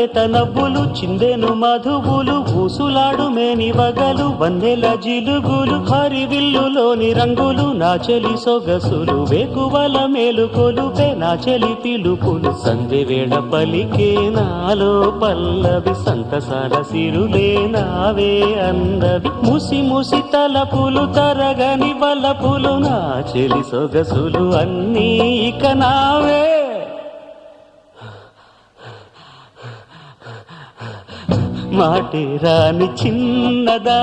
లేత నవ్వులు చిందెను మధువులు ఊసులాడు మేని వగలు వన్నెల జిలుగులు హరివిల్లులోని రంగులు నా చెలి సొగసులు వేకువల మేలుకొలుపే నా చెలి పిలుపులు సంధ్య వేళ పలికే నాలో పల్లవి సంతసాల సిరులే నావే అందవి ముసి ముసి తలపులు తరగని వలపులు నా చెలి సొగసులు అన్నీ ఇక నావే మాటే రాని చిన్నదా